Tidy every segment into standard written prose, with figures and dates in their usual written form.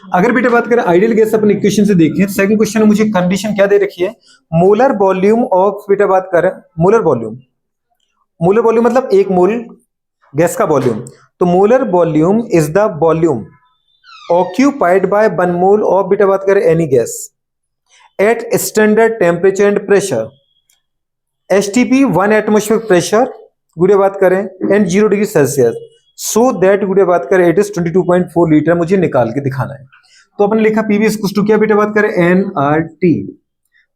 अगर बेटा बात करें आइडियल गैस अपन इक्वेशन से देखें, सेकंड क्वेश्चन में मुझे कंडीशन क्या दे रखी है, मोलर वॉल्यूम ऑफ, बेटा बात करें मोलर वॉल्यूम, मोलर वॉल्यूम मतलब एक मोल गैस का वॉल्यूम, तो molar volume is the volume occupied by one mole of, बेटा बात करें any gas at standard temperature and pressure, STP 1 atmospheric pressure, गुड़े बात करें and 0 degree Celsius, so that गुड़े बात करें इट इज 22.4 लीटर, मुझे निकाल के दिखाना है। तो अपने लिखा पीवी इक्वल्स टू क्या बेटा बात करें एन आर टी,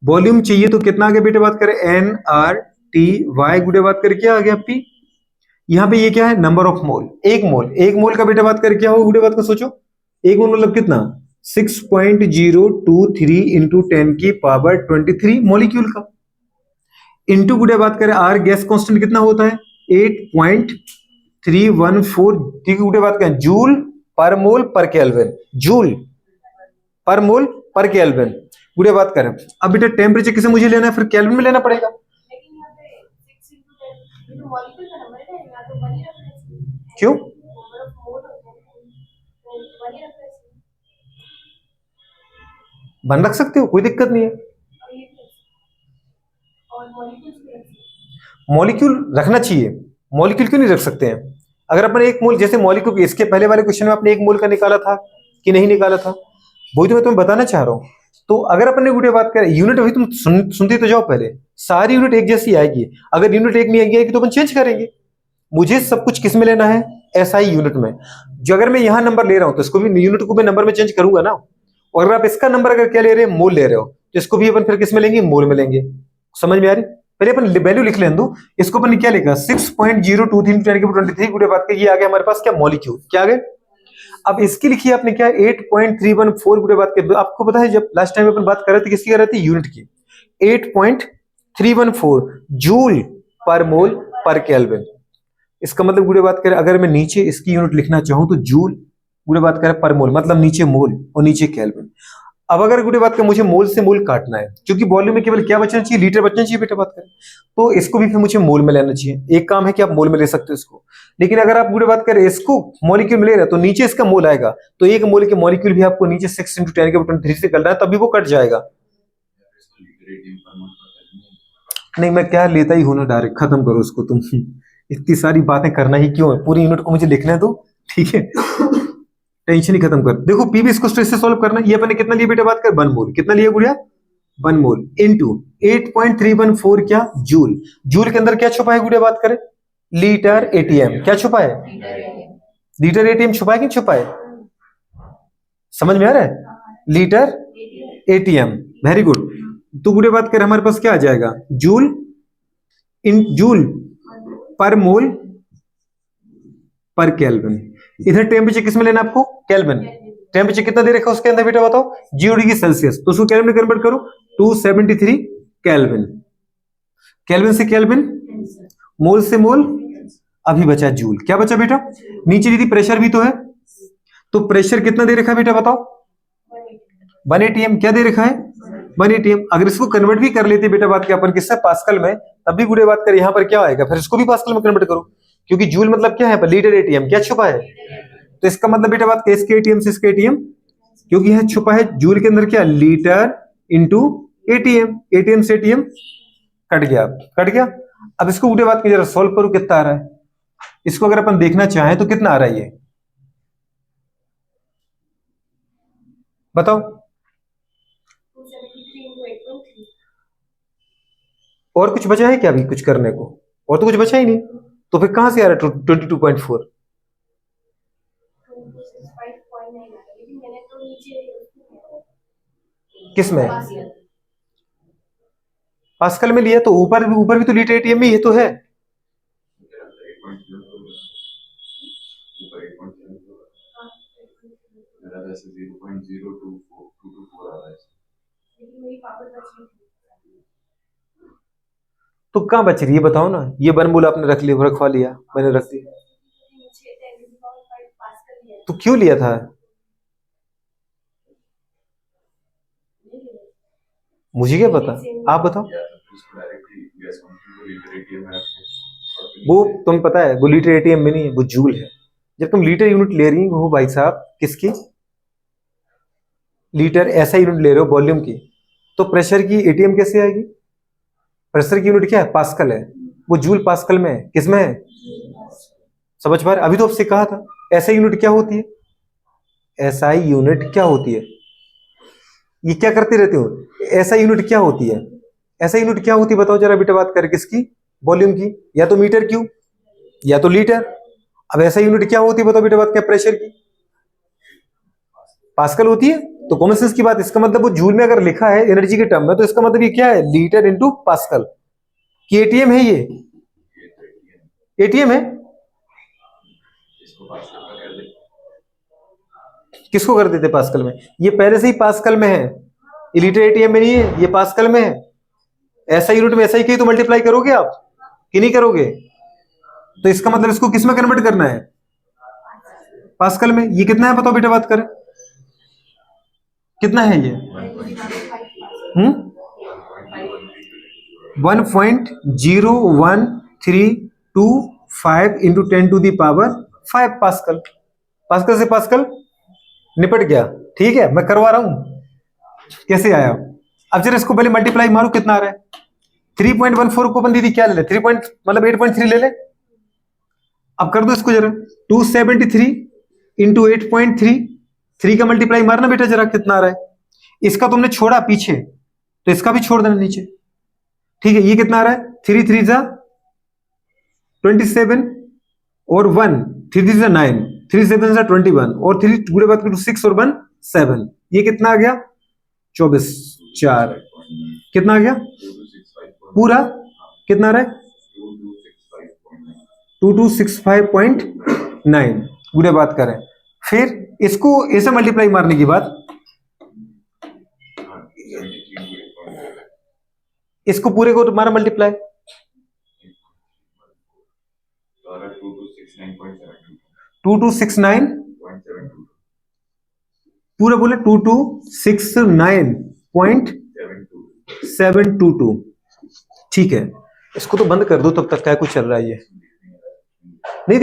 वॉल्यूम चाहिए तो कितना आ गया बेटा बात करें एन आर टी वाई, गुड़े बात करें क्या आ गया पी, यहाँ पे ये क्या है नंबर ऑफ मोल, एक मोल, एक मोल का बेटा बात करें क्या हो गुड़े बात का सोचो, एक मोल मतलब कितना 6.023 इंटू 10 की पावर 23 मॉलिक्यूल का, इंटू गुड़े बात करें आर गैस कांस्टेंट कितना होता है 8.314, ठीक है गुड़े बात करें जूल पर मोल पर केल्विन, जूल पर मोल पर केल्विन, गुड़े बात करें। अब बेटा टेम्परेचर किसे मुझे लेना है, फिर केल्विन में लेना पड़ेगा, क्यों बन रख सकते हो, कोई दिक्कत नहीं है, मॉलिक्यूल रखना चाहिए, मॉलिक्यूल क्यों नहीं रख सकते हैं, अगर अपन एक मोल, जैसे मॉलिक्यूल इसके पहले वाले क्वेश्चन में आपने एक मोल का निकाला था कि नहीं निकाला था, वही तो मैं तुम्हें बताना चाह रहा हूं। तो अगर अपन ने गुड़े बात करें यूनिट, वही तुम सुनते तो जाओ, पहले सारी यूनिट एक जैसी आएगी, अगर यूनिट एक नहीं आएगी तो अपन चेंज करेंगे, मुझे सब कुछ किस में लेना है एसआई यूनिट में, जो अगर मैं यहां नंबर ले रहा हूं तो इसको भी यूनिट को मैं नंबर में चेंज करूंगा ना, और अगर आप इसका नंबर अगर क्या ले रहे हैं मोल ले रहे हो तो इसको भी अपन फिर किस में लेंगे मोल में लेंगे, समझ में आ रही, पहले अपन वैल्यू लिख लें दो, इसको अपन क्या लिखा 6.023 गुड़े बात का, ये आ गया हमारे पास क्या मॉलिक्यूल, क्या आ गए। अब इसकी लिखी आपने क्या 8.314 गुड़े बात के, आपको पता है जब लास्ट टाइम अपन बात कर रहे थे किसकी कर रहे थे यूनिट की, 8.314 जूल पर मोल पर केल्विन, इसका मतलब गुड़े बात करें अगर मैं नीचे इसकी यूनिट लिखना चाहूं तो जूल गुड़े बात करें पर मोल, मतलब नीचे मोल और नीचे केल्विन। अब अगर गुड़े बात करें मुझे मोल से मोल काटना है, क्योंकि वॉल्यूम में केवल क्या बचना चाहिए लीटर बचना चाहिए बेटा बात करें, तो इसको भी फिर मुझे मोल में लेना चाहिए, एक काम है कि आप मोल में ले सकते हो इसको, लेकिन अगर आप गुड़े बात करें इसको मॉलिक्यूल में ले रहे हैं तो नीचे इसका मोल आएगा, तो एक मोल के मॉलिक्यूल भी आपको नीचे 6 × 10⁻³ से करना है, तभी वो कट जाएगा। नहीं मैं क्या लेता ही हूं ना, डायरेक्ट खत्म करो उसको तुम इतनी सारी बातें करना ही क्यों है, पूरी यूनिट को मुझे लिखने दो, ठीक है टेंशन ही खत्म कर। देखो पीवी इसको से सॉल्व करना, ये अपने कितना लिया बेटा बात कर 1 मोल, कितना लिया गुड़िया 1 मोल इनटू 8.314 क्या जूल, जूल के अंदर क्या छुपा है गुड़िया बात करें लीटर एटीएम, क्या छुपा है लीटर एटीएम, छुपा है कि छुपा है, समझ में आ रहा है लीटर एटीएम, वेरी गुड। तो गुड़े बात कर हमारे पास क्या आ जाएगा जूल इन जूल पर मोल पर केल्विन, इधर टेम्परेचर किस में लेना आपको केल्विन, टेम्परेचर कितना दे रखा है उसके अंदर बेटा बताओ 0 डिग्री सेल्सियस, तो उसको केल्विन में कन्वर्ट करो 273 केल्विन, केल्विन से केल्विन मोल से मोल, अभी बचा जूल, क्या बचा बेटा नीचे दीदी प्रेशर भी तो है, तो प्रेशर कितना दे रखा है बेटा बताओ 1 एटीएम, क्या दे रखा है 1 एटीएम, अगर इसको कन्वर्ट भी कर लेते बेटा बात क्या अपन किससे पास्कल में, तब भी गुड़े बात कर यहाँ पर क्या आएगा, फिर इसको भी पास्कल में कन्वर्ट करो, क्योंकि जूल मतलब क्या है लीटर एटीएम, क्या छुपा है, तो इसका मतलब बेटा बात इसके एटीएम से इसके एटीएम, क्योंकि यह छुपा है जूल के अंदर क्या लीटर इंटू एटीएम, एटीएम से एटीएम कट गया, कट गया। अब इसको गुड़े बात की जरा सॉल्व करो कितना आ रहा है, इसको अगर अपन देखना चाहें तो कितना आ रहा है ये बताओ, और कुछ बचा है क्या अभी कुछ करने को, और तो कुछ बचा ही नहीं, तो फिर कहां से आ रहा है 22.4, किस में पास्कल में लिया, तो ऊपर भी तो लीटर एटीएम में ये तो है, तो कहां बच रही है बताओ ना, ये 1 मोल आपने रख लिया रखवा लिया, मैंने रख दिया, तो क्यों लिया था, मुझे क्या पता, आप बताओ, वो तुम पता है वो लीटर एटीएम में नहीं है, वो जूल है, जब तुम लीटर यूनिट ले रही हो भाई साहब किसकी लीटर ऐसा यूनिट ले रहे हो वॉल्यूम की, तो प्रेशर की एटीएम कैसे आएगी? प्रेशर की यूनिट क्या है? पास्कल है। वो जूल पास्कल में है, किसमें है? समझ पा रहे? अभी तो आपसे कहा था एसआई यूनिट क्या होती है। एसआई यूनिट क्या होती है? ये क्या करते रहते हो? एसआई यूनिट क्या होती है? एसआई यूनिट क्या होती है बताओ जरा बेटा, बात कर किसकी? वॉल्यूम की। या तो मीटर क्यूब या तो लीटर। अब एसआई यूनिट क्या होती है बताओ बेटा, बात क्या? प्रेशर की। पास्कल होती है। तो कॉमन सेंस की बात, इसका मतलब वो जूल में अगर लिखा है एनर्जी के टर्म में, तो इसका मतलब ये क्या है? लीटर इंटू पास्कल की एटीएम है ये। एटीएम है। किसको कर देते पास्कल में? ये पहले से ही पास्कल में है, ये लीटर एटीएम में नहीं है, ये पास्कल में है। ऐसा यूनिट में ऐसा ही कहीं तो मल्टीप्लाई करोगे आप कि नहीं करोगे? तो इसका मतलब इसको किस में कन्वर्ट करना है? पास्कल में। ये कितना है बताओ बेटा, बात करें कितना है ये? 1.01325 इंटू 10⁵ पास्कल। पास्कल से पास्कल निपट गया। ठीक है, मैं करवा रहा हूं। कैसे आया? अब जरा इसको पहले मल्टीप्लाई मारो, कितना आ रहा है? 3.14 को अपन दीदी क्या ले ले? 3 पॉइंट मतलब 8.3 ले ले। अब कर दो इसको जरा। 273 इंटू 8.3, 3 का मल्टीप्लाई मारना बेटा जरा, कितना आ रहा है? इसका तुमने छोड़ा पीछे, तो इसका भी छोड़ देना नीचे। ठीक है, ये कितना आ रहा है? 3 3 जा 27 और 1 3 3 जा 9, 3 7 जा 21 और 3 गुणे बात करो 6 और 1 7। ये कितना आ गया? 24 4। कितना आ गया पूरा? कितना आ रहा है? 2265.9 गुणे बात करें। फिर इसको ऐसे मल्टीप्लाई मारने की बात, इसको पूरे को तुम्हारा मल्टीप्लाई 2269 पूरा बोले 2269.722। ठीक है, इसको तो बंद कर दो, तब तक क्या कुछ चल रहा है ये।